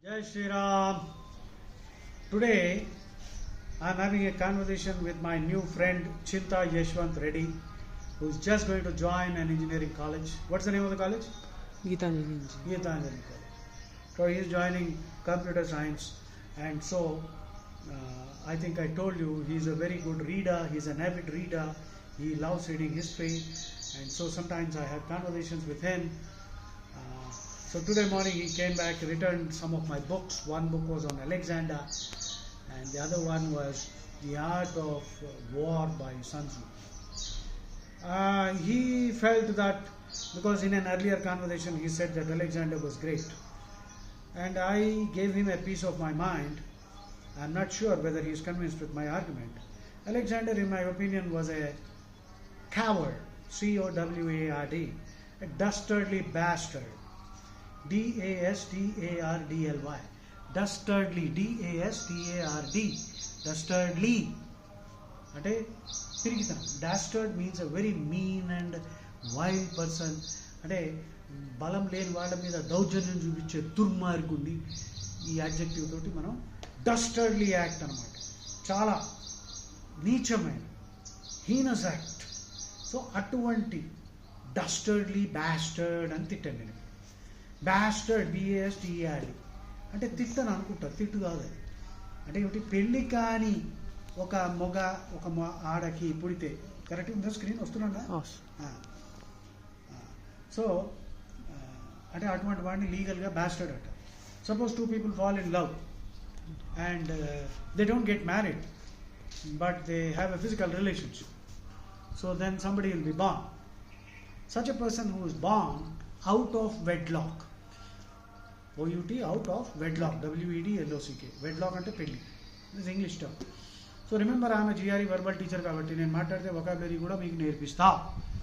Jai Shri Ram. Today I am having a conversation with my new friend Chinta Yeshwant Reddy, who is just going to join an engineering college. What's the name of the college? Geetanjali. Geetanjali College. So he is joining computer science, and so I think I told you he is a very good reader. He is an avid reader. He loves reading history, and so sometimes I have conversations with him. So today morning he came back, returned some of my books. One book was on Alexander, and the other one was The Art of War by Sun Tzu. He felt that because in an earlier conversation he said that Alexander was great, and I gave him a piece of my mind. I'm not sure whether he is convinced with my argument. Alexander, in my opinion, was a coward, C-O-W-A-R-D, a dastardly bastard, D-A-S-T-A-R-D-L-Y, dastardly, D-A-S-T-A-R-D, dastardly, అంటే పిరికితనం. Dastard means a very mean and wild person, అంటే బలం లేని వాళ్ళ మీద దౌర్జన్యం చూపించే దుర్మార్గుండి. ఈ అడ్జెక్టివ్ తోటి మనం డస్టర్డ్లీ యాక్ట్ అనమాట, చాలా నీచమైన హీనస్ యాక్ట్. సో అటువంటి డస్టర్డ్లీ బ్యాస్టర్డ్ అని తిట్టాను నేను. బ్యాస్టర్డ్, బిఏఎస్టిఆర్డి అంటే తిట్టని అనుకుంటారు, తిట్టు కాదు అది. అంటే ఏమిటి, పెళ్ళి కాని ఒక మొగ ఒక ఆడకి పుడితే, కరెక్ట్ ఉందా స్క్రీన్ వస్తున్నా? సో అంటే అటువంటి వాడిని లీగల్గా బ్యాస్టర్డ్ అంటారు. Suppose two people fall in love and they don't get married, but they have a physical relationship. So then somebody will be born. Such a person who is born out of wedlock, O-U-T, out of wedlock, W-E-D-L-O-C-K, wedlock అంటే పెళ్ళి, this is English term. So remember, I am a GRE verbal teacher కాబట్టి నేను మాట్లాడితే vocabulary కూడా మీకు నేర్పిస్తా.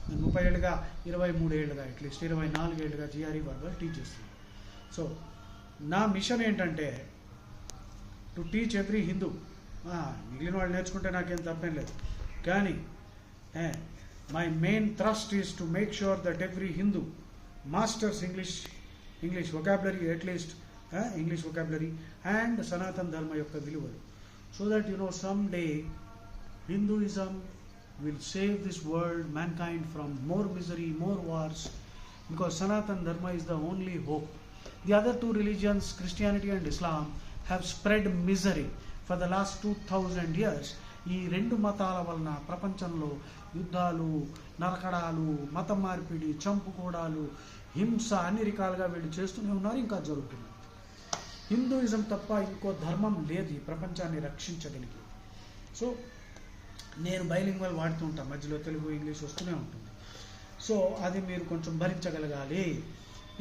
నేను 30 ఏళ్ళుగా 23 ఏళ్ళుగా అట్లీస్ట్ 24 ఏళ్ళుగా GRE verbal టీచ్ చేస్తాను. సో నా మిషన్ ఏంటంటే టు టీచ్ ఎవ్రీ హిందూ. మిగిలిన వాళ్ళు నేర్చుకుంటే నాకేం తప్పేం లేదు, కానీ my main thrust is to make sure that every Hindu masters English vocabulary, at least English vocabulary and సనాతన ధర్మ యొక్క విలువలు, so that you know some day Hinduism will save this world, mankind from more misery, more wars, because సనాతన ధర్మ is the only hope. The other two religions, Christianity and Islam, have spread misery for the last 2000 years. ఈ రెండు మతాల వలన ప్రపంచంలో యుద్ధాలు, నరకడాలు, మతం మార్పిడి, చంపుకోవడాలు, హింస అన్ని రకాలుగా వీళ్ళు చేస్తూనే ఉన్నారు, ఇంకా జరుగుతుంది. హిందూయిజం తప్ప ఇంకో ధర్మం లేదు ఈ ప్రపంచాన్ని రక్షించగలిగి. సో నేను బైలింగ్వల్ వాడుతూ ఉంటాను, మధ్యలో తెలుగు ఇంగ్లీష్ వస్తూనే ఉంటుంది. సో అది మీరు కొంచెం భరించగలగాలి.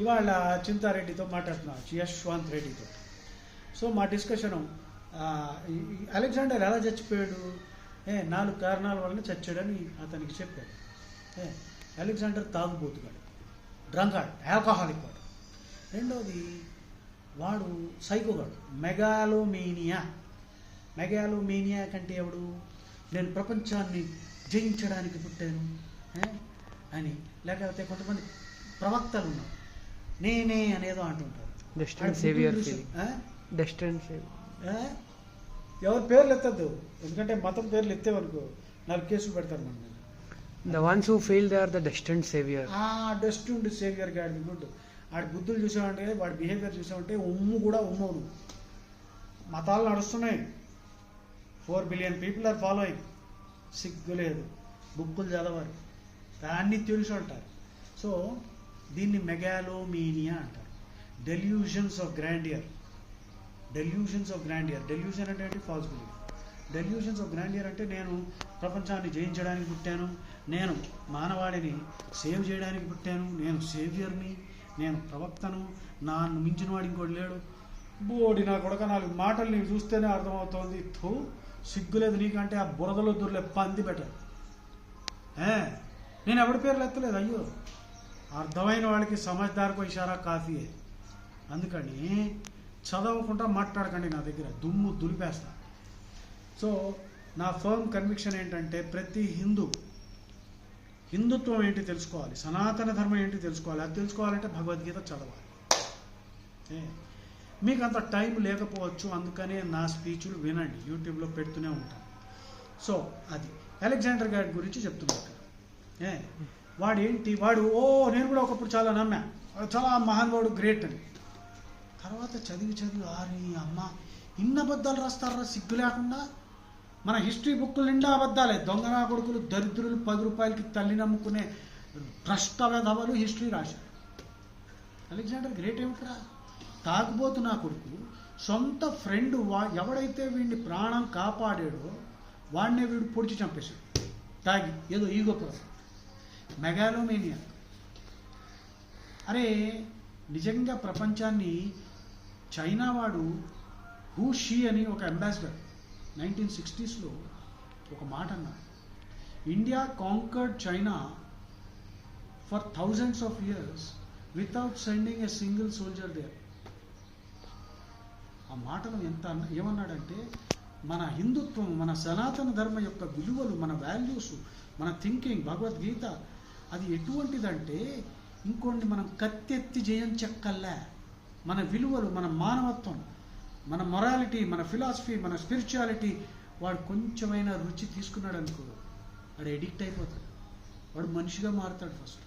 ఇవాళ చింతారెడ్డితో మాట్లాడుతున్నాను, యశ్వంత్ రెడ్డితో. సో మా డిస్కషను, అలెగ్జాండర్ ఎలా చచ్చిపోయాడు, 4 కారణాల వలన చచ్చాడని అతనికి చెప్పాడు. అలెగ్జాండర్ తాగుబోతుగాడు, డ్రంకార్డ్, ఆల్కహాలిక్ వాడు. రెండోది వాడు సైకోగాడు, మెగాలోమేనియా కంటే ఎవడు, నేను ప్రపంచాన్ని జయించడానికి పుట్టాను అని. లేకపోతే కొంతమంది ప్రవక్తలు ఉన్నారు, నేనే అనేదో అంటుంటారు. ఎవరి పేర్లు ఎత్తద్దు, ఎందుకంటే మతం పేర్లు ఎత్తేవనుకో 4 కేసులు పెడతారు మన మీద. The ones who fail, they are the destined savior. Destined saviour గాడి గుడ్. ఆడి బుద్ధులు చూసామంటే, వాడి బిహేవియర్ చూసామంటే ఉమ్ము కూడా ఉమ్మవును. మతాలు నడుస్తున్నాయి, 4 బిలియన్ పీపుల్ ఆర్ ఫాలోయింగ్. సిగ్గు లేదు, బుక్కులు చదవరు, దాన్ని తెలుసు అంటారు. సో దీన్ని మెగాలోమీనియా అంటారు. Delusions of grandeur. డెల్యూషన్ అంటే ఏంటి? False belief. Delusions of grandeur అంటే నేను ప్రపంచాన్ని జయించడానికి పుట్టాను, నేను మానవాళిని సేవ్ చేయడానికి పుట్టాను, నేను సేవియర్ని, నేను ప్రవక్తను, నన్ను మించిన వాడు ఇంకోటి లేడు. బోడి నా కొడక 4 మాటలు నీకు చూస్తేనే అర్థమవుతోంది. సిగ్గులేదు నీకంటే ఆ బురదలో దొర్లే పంది బెటర్. నేను ఎవరి పేర్లు ఎత్తలేదు. అయ్యో, అర్థమైన వాళ్ళకి సమజ్దార్కో ఇషారా కాఫీయే. అందుకని చదవకుండా మాట్లాడకండి నా దగ్గర, దుమ్ము దులిపేస్తా. సో నా ఫర్మ్ కన్విక్షన్ ఏంటంటే, ప్రతి హిందుత్వం ఏంటి తెలుసుకోవాలి, సనాతన ధర్మం ఏంటి తెలుసుకోవాలి. అది తెలుసుకోవాలంటే భగవద్గీత చదవాలి. మీకు అంత టైం లేకపోవచ్చు, అందుకనే నా స్పీచ్లు వినండి, యూట్యూబ్లో పెడుతూనే ఉంటాను. సో అది అలెగ్జాండర్ గారి గురించి చెప్తున్నారు. వాడు నేను కూడా ఒకప్పుడు చాలా నమ్మా, చాలా మహానుభావుడు, గ్రేట్ అని. తర్వాత చదివి ఆరి అమ్మ ఇన్ని అబద్ధాలు రాస్తారా సిగ్గు లేకుండా. మన హిస్టరీ బుక్కులు నిండా అబద్ధాలే, దొంగనా కొడుకులు, దరిద్రులు, 10 రూపాయలకి తల్లి నమ్ముకునే భ్రష్ట వెధవలు హిస్టరీ రాశారు. అలెగ్జాండర్ గ్రేట్ ఏమిట్రా? తాగుబోతు నా కొడుకు సొంత ఫ్రెండ్ ఎవడైతే వీడిని ప్రాణం కాపాడాడో వాడినే వీడు పొడిచి చంపేశాడు తాగి, ఏదో ఈగో కోసం. మెగాలోమేనియా. అరే నిజంగా ప్రపంచాన్ని చైనా వాడు హూ షీ అని ఒక అంబాసిడర్ 1960s ఒక మాట అన్నారు, India conquered China for thousands of years without sending a single soldier there. ఆ మాటలు ఏమన్నాడంటే మన హిందుత్వం, మన సనాతన ధర్మ యొక్క విలువలు, మన వాల్యూస్, మన థింకింగ్, భగవద్గీత అది ఎటువంటిదంటే ఇంకొన్ని మనం కత్తెత్తి జయించక్కల్లా. మన విలువలు, మన మానవత్వం, మన మొరాలిటీ, మన ఫిలాసఫీ, మన స్పిరిచువాలిటీ వాడు కొంచెమైనా రుచి తీసుకున్నాడు అనుకో, వాడు ఎడిక్ట్ అయిపోతాడు, వాడు మనిషిగా మారుతాడు ఫస్ట్.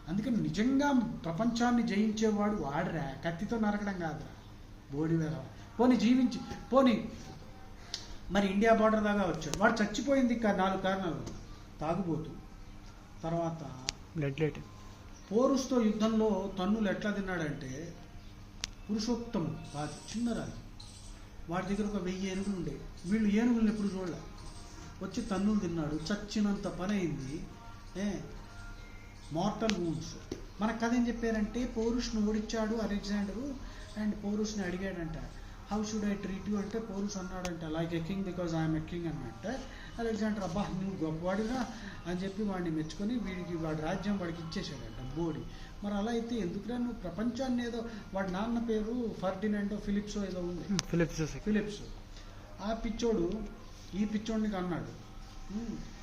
అందుకని నిజంగా ప్రపంచాన్ని జయించేవాడు వాడరా, కత్తితో నరకడం కాదురా, బోడి వేర. పోనీ మరి ఇండియా బార్డర్ దాకా వచ్చాడు, వాడు చచ్చిపోయింది 4 కారణాలు. తాగుబోతు, తర్వాత పోరుస్తో యుద్ధంలో తన్నులు ఎట్లా తిన్నాడంటే, పురుషోత్తము రాజు, చిన్న రాజు, వాడి దగ్గర ఒక 1000 ఏనుగులు ఉండే, వీళ్ళు ఏనుగులను ఎప్పుడు చూడలే, వచ్చి తన్నులు తిన్నాడు, చచ్చినంత పని అయింది. Mortal wounds. మన కథ ఏం చెప్పారంటే, పౌరుష్ను ఓడించాడు అలెగ్జాండరు, అండ్ పౌరుష్ని అడిగాడంట, how should I treat you అంటే, పౌరుష్ అన్నాడంట, like a king because I'm a king అన్నట్ట. అలెగ్జాండర్ అబ్బా నువ్వు గొప్పవాడిగా అని చెప్పి వాడిని మెచ్చుకొని వాడి రాజ్యం వాడికి ఇచ్చేసాడంట, బోడి. మరి అలా అయితే ఎందుకురా నువ్వు ప్రపంచాన్ని ఏదో, వాడి నాన్న పేరు ఫర్డినాండో ఫిలిప్సో ఏదో ఉంది, ఫిలిప్స్. ఆ పిచ్చోడు ఈ పిచ్చోడిని అన్నాడు,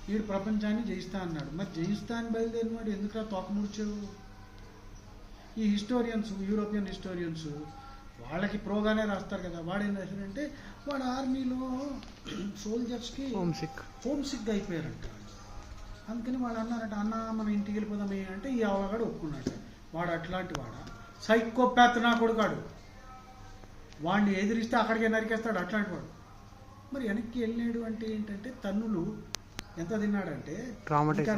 వీడు ప్రపంచాన్ని జయిస్తా అన్నాడు. మరి జయిస్తా అని బయలుదేరినాడు, ఎందుకురా తోక ముడిచావు? ఈ హిస్టోరియన్స్, యూరోపియన్ హిస్టోరియన్స్ వాళ్ళకి ప్రోగానే రాస్తారు కదా. వాడు ఏం రాశాడంటే, వాడు ఆర్మీలో సోల్జర్స్కి హోమ్ సిక్ అయిపోయారంట. అందుకని వాడు అన్నారంట, అన్న మనం ఇంటికి వెళ్ళిపోదాం అంటే ఈ అవగాడు ఒప్పుకున్నాడు. వాడు అట్లాంటి వాడ, సైకోపాత్ నా కొడుకాడు, వాడిని ఎదిరిస్తే అక్కడికే నరికేస్తాడు అట్లాంటి వాడు. మరి వెనక్కి వెళ్ళాడు అంటే ఏంటంటే, తన్నులు ఎంత తిన్నాడంటే ట్రామటైజ్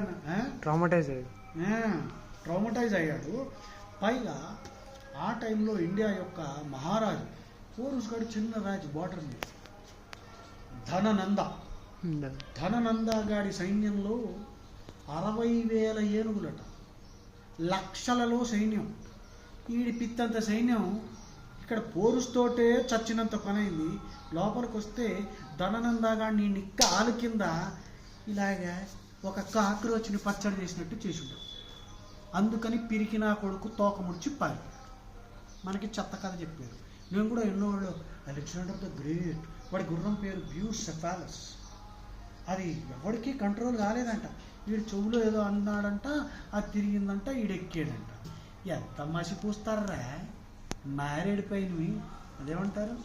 అయ్యాడు. పైగా ఆ టైంలో ఇండియా యొక్క మహారాజు పోరుస్ గారు, చిన్న రాజు, బార్డర్ మీద, ధననంద గాడి సైన్యంలో 60,000 ఏనుగులట, లక్షలలో సైన్యం. ఈడి పిత్తంత సైన్యం ఇక్కడ పోరుస్తోటే చచ్చినంత పని అయింది. లోపలికి వస్తే ధననంద గాడిని నిక్క ఆలు కింద ఇలాగా ఒక కాక్రోచ్ని పచ్చడి చేసినట్టు చేసుంటాడు. అందుకని పిరికి నా కొడుకు తోక ముడిచి పాలి. మనకి చెత్త కథ చెప్పారు. నేను కూడా ఎన్నో వాళ్ళు, అలెగ్జాండర్ ద గ్రేట్, వాడి గుర్రం పేరు బ్యూసెఫాలస్, అది ఎవరికి కంట్రోల్ కాలేదంట. వీడు చెవులో ఏదో అన్నాడంట, అది తిరిగిందంట, ఈడెక్కాడంట. ఎంత మసి పూస్తారా మారేడుకాయని, అదేమంటారు,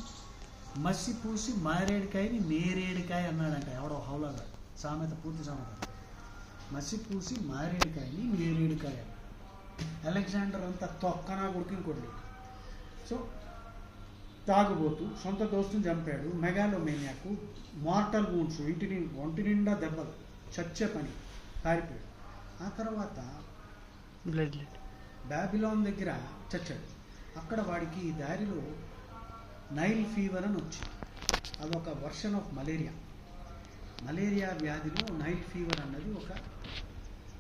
మసి పూసి మారేడుకాయని నేరేడుకాయ అన్నాడంట ఎవడో హౌలాగా. సామెత, పూర్తి సామెత. మసి పూసి మారేడుకాయని నేరేడుకాయ. అలెగ్జాండర్ అంతా తొక్కనా కొడుకు ఇంకోటి. సో తాగుబోతు, సొంత దోస్తుని చంపాడు. మెగాలోమేనియాకు, మార్టల్ వూండ్స్, ఒంటి నిండా దెబ్బలు, చచ్చే పని, పారిపోయాడు. ఆ తర్వాత బాబిలోన్ దగ్గర చచ్చాడు. అక్కడ వాడికి దారిలో నైల్ ఫీవర్ అని వచ్చింది. అదొక వర్షన్ ఆఫ్ మలేరియా వ్యాధిలో నైల్ ఫీవర్ అన్నది ఒక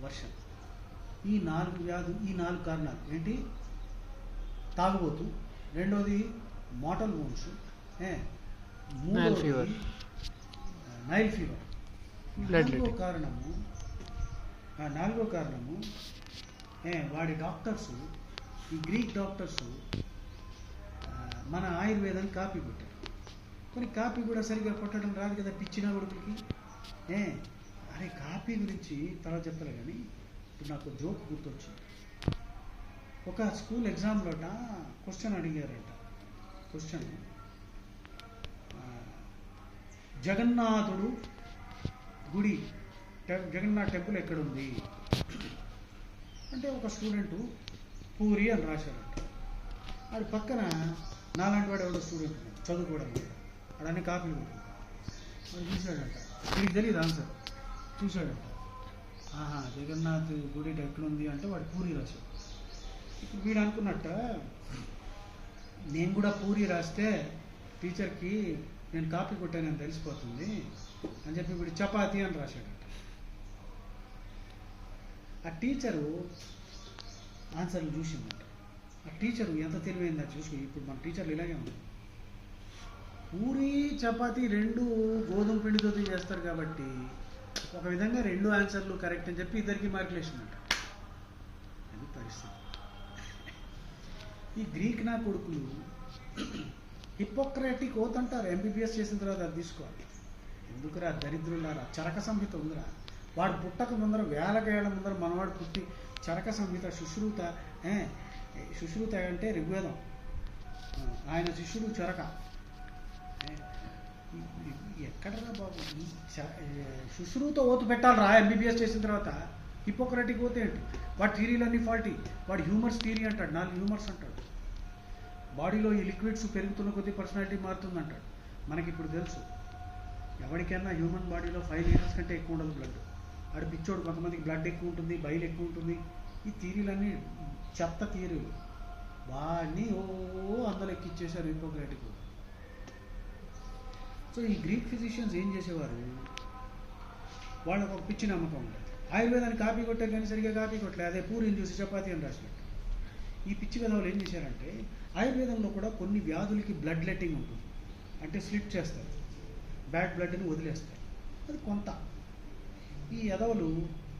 వర్షన్. ఈ 4 కారణాలు ఏంటి? తాగుబోతు, రెండోది మార్టల్ వూండ్స్, మూడోది నైల్ ఫీవర్. నాలుగో కారణము వాడి డాక్టర్స్, ఈ గ్రీక్ డాక్టర్స్ మన ఆయుర్వేదాన్ని కాపీ కొట్టారు. కొన్ని కాపీ కూడా సరిగ్గా కొట్టడం రాదు కదా పిచ్చిన కొడుకులకి. అరే కాపీ గురించి తర్వాత చెప్తారు కానీ ఇప్పుడు నాకు జోక్ గుర్తొచ్చింది. ఒక స్కూల్ ఎగ్జామ్లోట క్వశ్చన్ అడిగారట. క్వశ్చన్, జగన్నాథుడు గుడి, జగన్నాథ్ టెంపుల్ ఎక్కడుంది అంటే ఒక స్టూడెంట్ పూరి అని రాశాడట. వాడి పక్కన నాలాంటి వాడు ఎవడో స్టూడెంట్ ఉన్నాడు, చదువుకోవడం లేదు, వాడన్నీ కాపీలు కొట్టాడు. వాడు చూశాడట, వీడికి తెలియదు ఆన్సర్, చూశాడట, ఆహా జగన్నాథ్ గుడి ఎక్కడుంది అంటే వాడు పూరి రాశాడు. ఇప్పుడు వీడు అనుకున్నట్ట, నేను కూడా పూరి రాస్తే టీచర్కి నేను కాపీ కొట్టానని తెలిసిపోతుంది అని చెప్పి వీడు చపాతీ అని రాశాడట. ఆ టీచరు ఆన్సర్లు చూసిందట. ఆ టీచరు ఎంత తెలివైందా చూసి, ఇప్పుడు మన టీచర్లు ఇలాగే ఉంది, పూరి చపాతీ రెండు గోధుమ పిండితో చేస్తారు కాబట్టి ఒక విధంగా రెండు ఆన్సర్లు కరెక్ట్ అని చెప్పి ఇద్దరికి మార్కులు వేసిందట. అది పరిస్థితి. ఈ గ్రీక్ నా కొడుకులు హిపోక్రటిక్ ఓత్ అంటారు, ఎంబీబీఎస్ చేసిన తర్వాత అది తీసుకోవాలి. ఎందుకురా దరిద్రులారా, చరక సంహిత ఉందిరా, వాడు పుట్టక ముందర వేల ముందర మనవాడు పుట్టి చరక సంహిత శుశ్రూత అంటే ఋగ్వేదం, ఆయన శిష్యుడు చరక. ఎక్కడరా బాబు శుశ్రూత ఓతు పెట్టాలరా ఎంబీబీఎస్ చేసిన తర్వాత? హిపోక్రటిక్ ఓత్ ఏంటి? వాడి థియరీలన్నీ ఫాల్టీ. వాడు హ్యూమర్స్ థియరీ అంటాడు, 4 హ్యూమర్స్ అంటాడు. బాడీలో ఈ లిక్విడ్స్ పెరుగుతున్న కొద్దీ పర్సనాలిటీ మారుతుందంటాడు. మనకి ఇప్పుడు తెలుసు, ఎవరికైనా హ్యూమన్ బాడీలో 5 లీటర్స్ కంటే ఎక్కువ ఉండదు బ్లడ్. ఆడు పిచ్చోడు, కొంతమందికి బ్లడ్ ఎక్కువ ఉంటుంది, బైల్ ఎక్కువ ఉంటుంది. ఈ థియరీలన్నీ చెత్త థియరీలు. వాడిని అందులో ఎక్కిచ్చేశారు హిపోక్రటిక్. సో ఈ గ్రీక్ ఫిజిషియన్స్ ఏం చేసేవారు, వాళ్ళకు ఒక పిచ్చి నమ్మకం ఉండేది. ఆయుర్వేదాన్ని కాపీ కొట్టారు కానీ సరిగ్గా కాపీ కొట్టలేదు, అదే పూరిని చూసి చపాతీ అని రాసినట్టు. ఈ పిచ్చి విధవులు ఏం చేశారంటే, ఆయుర్వేదంలో కూడా కొన్ని వ్యాధులకి బ్లడ్ లెట్టింగ్ ఉంటుంది, అంటే స్లిట్ చేస్తారు, బ్యాడ్ బ్లడ్ని వదిలేస్తారు, అది కొంత. ఈ ఎదవలు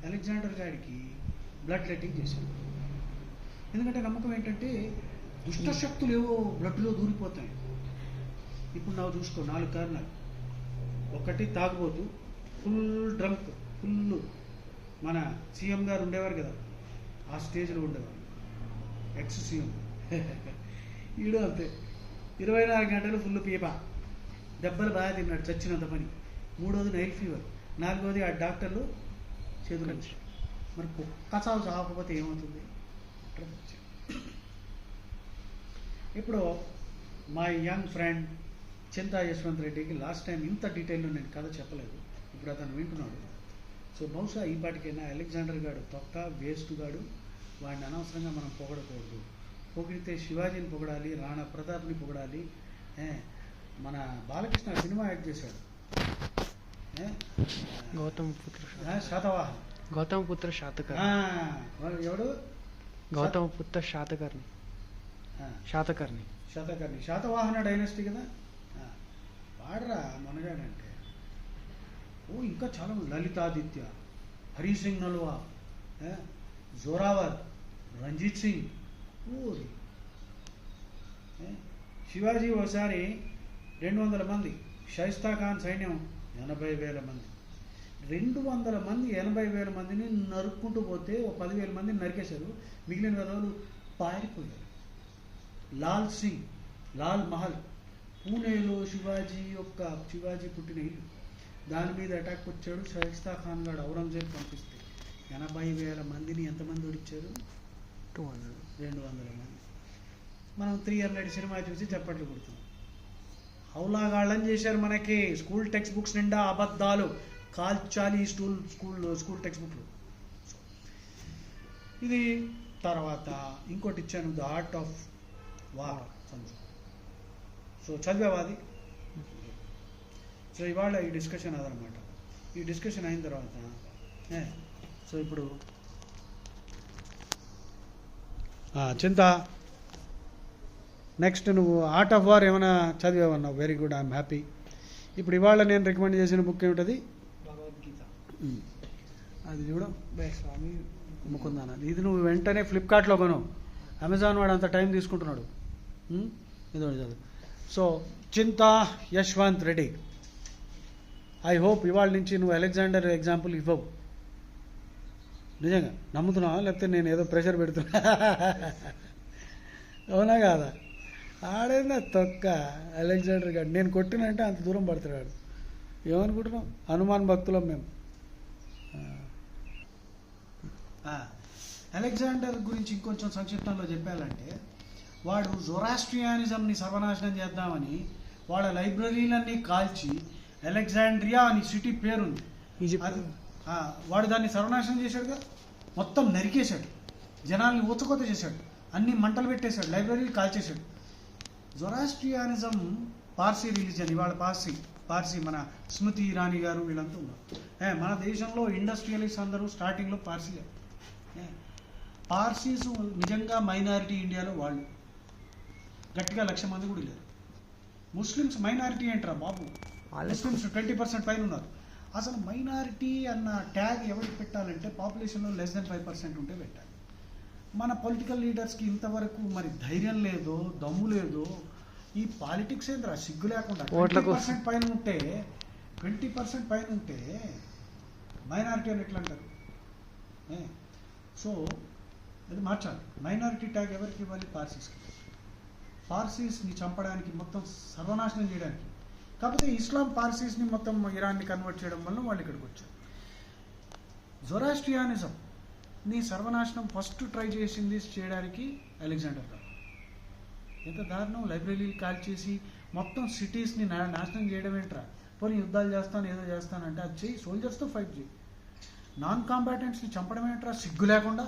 అలెగ్జాండర్ గారికి బ్లడ్ లెట్టింగ్ చేశారు. ఎందుకంటే నమ్మకం ఏంటంటే దుష్టశక్తులు ఏవో బ్లడ్లో దూరిపోతాయి. ఇప్పుడు నాకు చూసుకో 4 కారణాలు. ఒకటి తాగుబోతు, ఫుల్ డ్రంక్, ఫుల్. మన సీఎం గారు ఉండేవారు కదా, ఆ స్టేజ్లో ఉండేవారు, ఎక్స్ సీఎం. ఈడు అంతే, 24 గంటలు ఫుల్ పీప, దెబ్బలు బాగా తిన్నాడు, చచ్చినంత పని. 3వది నైల్ ఫీవర్, 4వది ఆ డాక్టర్లు చేతులు వచ్చి. మరి కుక్క చావు చావకపోతే ఏమవుతుంది? ఇప్పుడు మా యంగ్ ఫ్రెండ్ చింతా యశ్వంత్ రెడ్డికి లాస్ట్ టైం ఇంత డీటెయిల్లో నేను కథ చెప్పలేదు, ఇప్పుడు అతను వింటున్నాడు. సో బహుశా ఈ పాటికైనా అలెగ్జాండర్ గాడు తొక్క వేస్ట్ గాడు, వాడిని అనవసరంగా మనం పొగడకూడదు. పొగిడితే శివాజీని పొగడాలి, రాణా ప్రతాప్ని పొగడాలి. మన బాలకృష్ణ సినిమా యాక్ట్ చేశాడు, శాతవాహన, గౌతమపుత్ర శాతకర్ణి. ఎవడు? గౌతమపుత్ర శాతకర్ణి. శాతకర్ణి శాతవాహన డైనస్టీ కదా. వాడరా మనగాడంటే. ఇంకా చాలా మంది, లలితాదిత్య, హరి సింగ్ నల్వా, జోరావర్, రంజిత్ సింగ్. శివాజీ ఒకసారి 200 మంది, షైస్తా ఖాన్ సైన్యం 80,000 మంది, 200 మంది 80,000 మందిని నరుక్కుంటూ పోతే 10,000 మందిని నరికేశారు, మిగిలిన విధవులు పారిపోయారు. లాల్ మహల్ పూణేలో శివాజీ పుట్టిన ఇల్లు, దాని మీద అటాక్ వచ్చాడు షైస్తా ఖాన్ గారు, ఔరంగజేబ్ పంపిస్తే 80,000 మందిని ఎంతమంది ఓడించారు? 200 మంది. మనం 300 సినిమా చూసి చప్పట్లు కొడుతున్నాం. హౌలాగాళ్ళని చేశారు మనకి. స్కూల్ టెక్స్ట్ బుక్స్ నిండా అబద్ధాలు, కాల్చాలి స్కూల్ టెక్స్ట్ బుక్లు. ఇది తర్వాత ఇంకోటి ఇచ్చాను, the art of war. So చదివేవాది. సో ఇవాళ ఈ డిస్కషన్ అదనమాట. ఈ డిస్కషన్ అయిన తర్వాత సో ఇప్పుడు చింత నెక్స్ట్ నువ్వు ఆర్ట్ ఆఫ్ వార్ ఏమైనా చదివావన్నావు, వెరీ గుడ్, ఐఎమ్ హ్యాపీ. ఇప్పుడు ఇవాళ నేను రికమెండ్ చేసిన బుక్ ఏమిటది? భగవద్గీత. అది చూడం స్వామి ముకుందాన. ఇది నువ్వు వెంటనే ఫ్లిప్కార్ట్లో కొను, అమెజాన్ వాడు అంత టైం తీసుకుంటున్నాడు. ఇదో చదువు. సో చింత యశ్వంత్ రెడ్డి, ఐ హోప్ ఇవాళ నుంచి నువ్వు అలెగ్జాండర్ ఎగ్జాంపుల్ ఇవ్వవు. నిజంగా నమ్ముతున్నావా లేకపోతే నేను ఏదో ప్రెషర్ పెడుతున్నా? అవునా కాదా? ఆడైనా తొక్క అలెగ్జాండర్ గారు. నేను కొట్టినంటే అంత దూరం పడతాడు. ఏమనుకుంటున్నాం? హనుమాన్ భక్తులం మేము. అలెగ్జాండర్ గురించి ఇంకొంచెం సంక్షిప్తంలో చెప్పాలంటే, వాడు జొరాస్ట్రియానిజంని సర్వనాశనం చేద్దామని వాళ్ళ లైబ్రరీలన్నీ కాల్చి, అలెగ్జాండ్రియా అని సిటీ పేరుంది, అది వాడు దాన్ని సర్వనాశనం చేశాడుగా. మొత్తం నరికేశాడు, జనాల్ని ఊచకోత చేశాడు, అన్ని మంటలు పెట్టేశాడు, లైబ్రరీలు కాల్చేశాడు. జొరాస్ట్రియానిజం పార్సీ రిలీజన్. ఇవాళ పార్సీ మన స్మృతి ఇరానీ గారు వీళ్ళంతా ఉన్నారు. మన దేశంలో ఇండస్ట్రియలిస్ట్ అందరూ స్టార్టింగ్లో పార్సీలే. పార్సీస్ నిజంగా మైనారిటీ ఇండియాలో. వాళ్ళు గట్టిగా 1,00,000 మంది కూడా లేరు. ముస్లిమ్స్ మైనారిటీ ఏంట్రా బాబు? ముస్లిమ్స్ 20% పైన ఉన్నారు. అసలు మైనారిటీ అన్న ట్యాగ్ ఎవరికి పెట్టాలంటే పాపులేషన్లో <5% ఉంటే పెట్టాలి. మన పొలిటికల్ లీడర్స్కి ఇంతవరకు మరి ధైర్యం లేదో, దమ్ము లేదో. ఈ పాలిటిక్స్ ఏంద్రా సిగ్గు లేకుండా 20% పైన ఉంటే 20% పైన ఉంటే మైనారిటీ అని ఎట్లా అంటారు? సో అది మార్చాలి. మైనారిటీ ట్యాగ్ ఎవరికి ఇవ్వాలి? పార్సీస్కి. పార్సీస్ని చంపడానికి, మొత్తం సర్వనాశనం చేయడానికి. కాకపోతే ఇస్లాం పార్సీస్ని మొత్తం ఇరాన్ని కన్వర్ట్ చేయడం వల్ల వాళ్ళు ఇక్కడికి వచ్చారు. జొరాస్ట్రియానిజంని సర్వనాశనం ఫస్ట్ ట్రై చేసింది చేయడానికి అలెగ్జాండర్ గారు. ఎంత దారుణం! లైబ్రరీలు కాల్ చేసి మొత్తం సిటీస్ని నాశనం చేయడం ఏంట్రా? పోనీ యుద్ధాలు చేస్తాను, ఏదో చేస్తానంటే అది చెయ్యి, సోల్జర్స్తో ఫైట్ చేయి. నాన్ కాంబాటెంట్స్ని చంపడం ఏంట్రా సిగ్గు లేకుండా?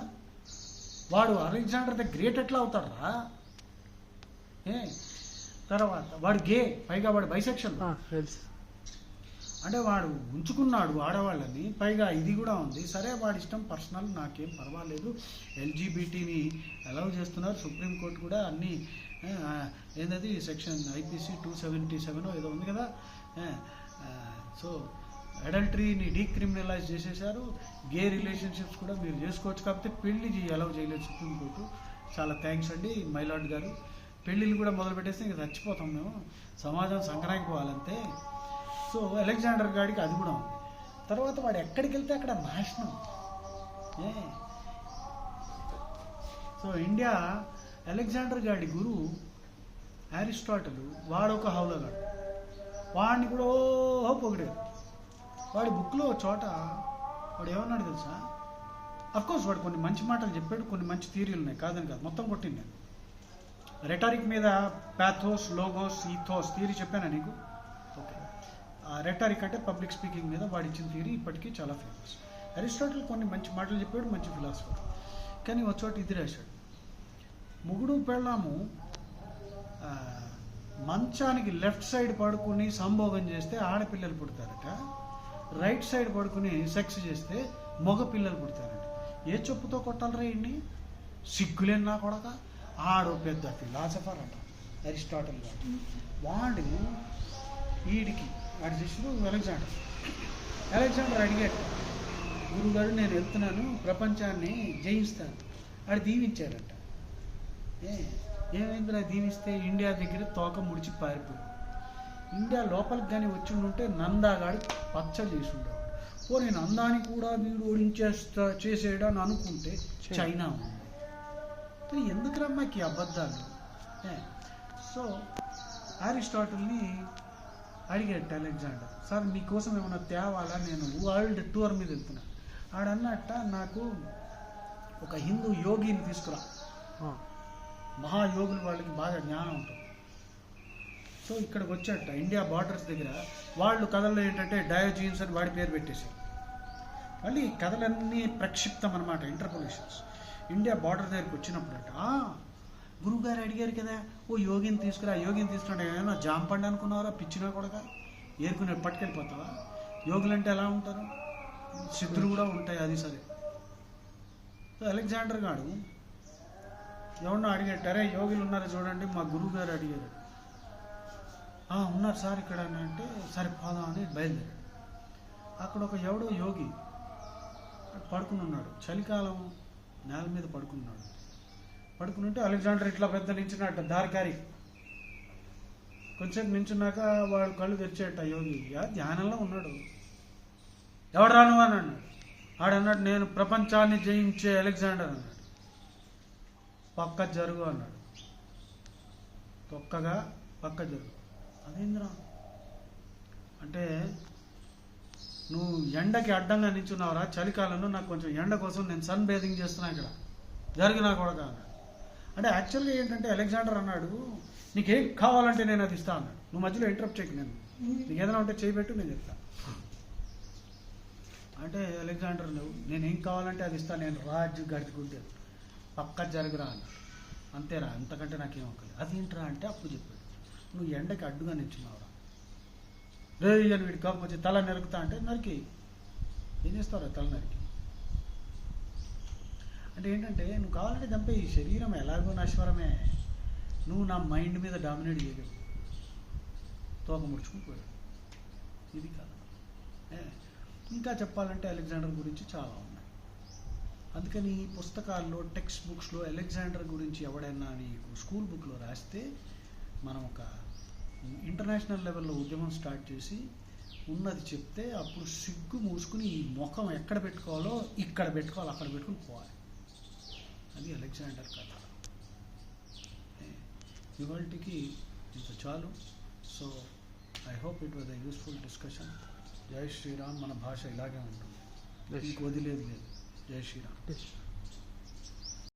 వాడు అలెగ్జాండర్ ద గ్రేట్ ఎట్లా అవుతారా? తర్వాత వాడు గే, పైగా వాడు బైసెక్షువల్. అంటే వాడు ఉంచుకున్నాడు ఆడవాళ్ళని, పైగా ఇది కూడా ఉంది. సరే వాడి ఇష్టం, పర్సనల్, నాకేం పర్వాలేదు. ఎల్జీబీటీని అలౌ చేస్తున్నారు. సుప్రీంకోర్టు కూడా అన్ని ఏంటది సెక్షన్ IPC 277 ఏదో ఉంది కదా. సో అడల్టరీని డీక్రిమినలైజ్ చేసేసారు. గే రిలేషన్షిప్స్ కూడా మీరు చేసుకోవచ్చు, కాకపోతే పెళ్లి అలౌ చేయలేదు సుప్రీంకోర్టు. చాలా థ్యాంక్స్ అండి మైలార్డ్ గారు. పెళ్ళిళ్ళు కూడా మొదలు పెట్టేస్తే ఇంకా చచ్చిపోతాం మేము, సమాజం సంక్రాంతికి పోవాలంతే. సో అలెగ్జాండర్ గాడికి అది కూడా ఉంది. తర్వాత వాడు ఎక్కడికి వెళ్తే అక్కడ నాశనం. సో ఇండియా అలెగ్జాండర్ గాడి గురువు అరిస్టాటిల్, వాడొక హౌలగాడు. వాడిని కూడా పొగిడారు. వాడి బుక్లో చోట వాడు ఏమన్నాడు తెలుసా? అఫ్కోర్స్ వాడు కొన్ని మంచి మాటలు చెప్పాడు, కొన్ని మంచి థియరీలు ఉన్నాయి, కాదని కాదు, మొత్తం కొట్టింది నేను. రెటారిక్ మీద ప్యాథోస్, లోగోస్, ఈథోస్ థియరీ చెప్పానా నీకు? ఓకే. రెటారిక్ అంటే పబ్లిక్ స్పీకింగ్ మీద వాడు ఇచ్చిన థియరీ ఇప్పటికీ చాలా ఫేమస్. అరిస్టాటిల్ కొన్ని మంచి మాటలు చెప్పాడు, మంచి ఫిలాసఫర్. కానీ ఒక చోట ఇది రాశాడు: మొగుడు పెళ్ళాము మంచానికి లెఫ్ట్ సైడ్ పడుకుని సంభోగం చేస్తే ఆడపిల్లలు పుడతారట, రైట్ సైడ్ పడుకుని సెక్స్ చేస్తే మగ పిల్లలు పుడతారట. ఏ చెప్పుతో కొట్టాలరా ఇన్ని? సిగ్గులేని నా కొడక. ఆడో పెద్ద ఫిలాసఫర్ అంట అరిస్టాటిల్ గారు. వాడు వాడి శిష్యుడు అలెగ్జాండర్ అడిగాడు, గురుగారు నేను వెళ్తున్నాను, ప్రపంచాన్ని జయిస్తాను. వాడు దీవించాడంట. ఏమైందిరా దీవిస్తే? ఇండియా దగ్గర తోక ముడిచి పారిపోయాడు. ఇండియా లోపలికి కానీ వచ్చి ఉంటే నందాగాడు పచ్చడి చేసి ఉండేవాడు. పోనీ నందాని కూడా వీడు చేసేయడం అని అనుకుంటే చైనా ఉంది. ఎందుకు రమ్మాకి అబద్ధాలు? సో అరిస్టాటిల్ని అడిగాడు అలెగ్జాండర్, సార్ మీకోసం ఏమైనా తేవాలా, నేను వరల్డ్ టూర్ మీద వెళ్తున్నా. ఆడన్నట్ట నాకు ఒక హిందూ యోగిని తీసుకురా. మహాయోగులు, వాళ్ళకి బాగా జ్ఞానం ఉంటుంది. సో ఇక్కడికి వచ్చాట ఇండియా బార్డర్స్ దగ్గర. వాళ్ళు కథల్లో ఏంటంటే డయోజీన్స్ అని వాడి పేరు పెట్టేశారు. మళ్ళీ కథలన్నీ ప్రక్షిప్తం అనమాట, ఇంటర్పోలేషన్స్. ఇండియా బార్డర్ దగ్గరికి వచ్చినప్పుడట, గురువుగారు అడిగారు కదా, ఓ యోగిని తీసుకురా, యోగిని తీసుకురా. ఏమైనా జాంపండి అనుకున్నారా? పిచ్చినా కూడా ఏరుకునే పట్టుకెళ్ళిపోతావా? యోగులు అంటే ఎలా ఉంటారు? సిద్ధులు కూడా ఉంటాయి, అది సరే. సో అలెగ్జాండర్ గాడు ఎవరినో అడిగాడు, అరే యోగులు ఉన్నారు చూడండి, మా గురువు గారు అడిగారు. ఉన్నారు సార్ ఇక్కడ అని అంటే, సరే పోదాం అని బయలుదేరాడు. అక్కడ ఒక ఎవడో యోగి పడుకుని ఉన్నాడు, చలికాలం నేల మీద పడుకున్నాడు. పడుకుని ఉంటే అలెగ్జాండర్ ఇట్లా పెద్ద నించున్నట్ట దారికారి. కొంచెం నించున్నాక వాడు కళ్ళు తెరిచేట యోగి. ధ్యానంలో ఉన్నాడు. ఎవడు రాను అని అన్నాడు. ఆడన్నాడు, నేను ప్రపంచాన్ని జయించే అలెగ్జాండర్ అన్నాడు. పక్క జరుగు అన్నాడు. తొక్కగా పక్క జరుగు. అదేంద్రా అంటే నువ్వు ఎండకి అడ్డంగా నించున్నావురా, చలికాలంలో నాకు కొంచెం ఎండ కోసం నేను సన్ బేదింగ్ చేస్తున్నా ఇక్కడ, జరిగినా కూడా అన్నాడు. అంటే యాక్చువల్గా ఏంటంటే అలెగ్జాండర్ అన్నాడు, నీకేం కావాలంటే నేను అది ఇస్తా అన్నాడు. నువ్వు మధ్యలో ఇంటరప్ట్ చేయకు, నేను నీకు ఏదైనా ఉంటే చేయబెట్టు, నేను చెప్తాను. అంటే అలెగ్జాండర్ నువ్వు నేనేం కావాలంటే అది ఇస్తాను, నేను రాజు గడిచుకుంటే పక్క జరుగురా అన్నాడు. అంతేరా, అంతకంటే నాకేం ఒక్కలేదు. అదేంట్రా అంటే అప్పుడు చెప్పాడు, నువ్వు ఎండకి అడ్డుగా నిల్చున్నావురా, రే అని వీడి కాపు వచ్చి తల నరుకుతా అంటే నరికి ఏం చేస్తావురా తల నరికి. అంటే ఏంటంటే నువ్వు కావాలంటే చంపే, ఈ శరీరం ఎలాగో నశ్వరమే, నువ్వు నా మైండ్ మీద డామినేట్ చేయలేవు. తోక ముడుచుకుని పోయాడు. ఇది కాదు. ఇంకా చెప్పాలంటే అలెగ్జాండర్ గురించి చాలా ఉన్నాయి. అందుకని పుస్తకాల్లో టెక్స్ట్ బుక్స్లో అలెగ్జాండర్ గురించి ఎవడైనా నీకు స్కూల్ బుక్లో రాస్తే మనం ఒక ఇంటర్నేషనల్ లెవెల్లో ఉద్యమం స్టార్ట్ చేసి ఉన్నది చెప్తే అప్పుడు సిగ్గు మూసుకుని ఈ ముఖం ఎక్కడ పెట్టుకోవాలో ఇక్కడ పెట్టుకోవాలి, అక్కడ పెట్టుకుని పోవాలి. అది అలెగ్జాండర్ కథ. ఇవాళకి ఇంత చాలు. So I hope it was a useful discussion. జై శ్రీరామ్. మన భాష ఇలాగే ఉంటుంది, ఇంక వదిలేదు లేదు. జై శ్రీరామ్.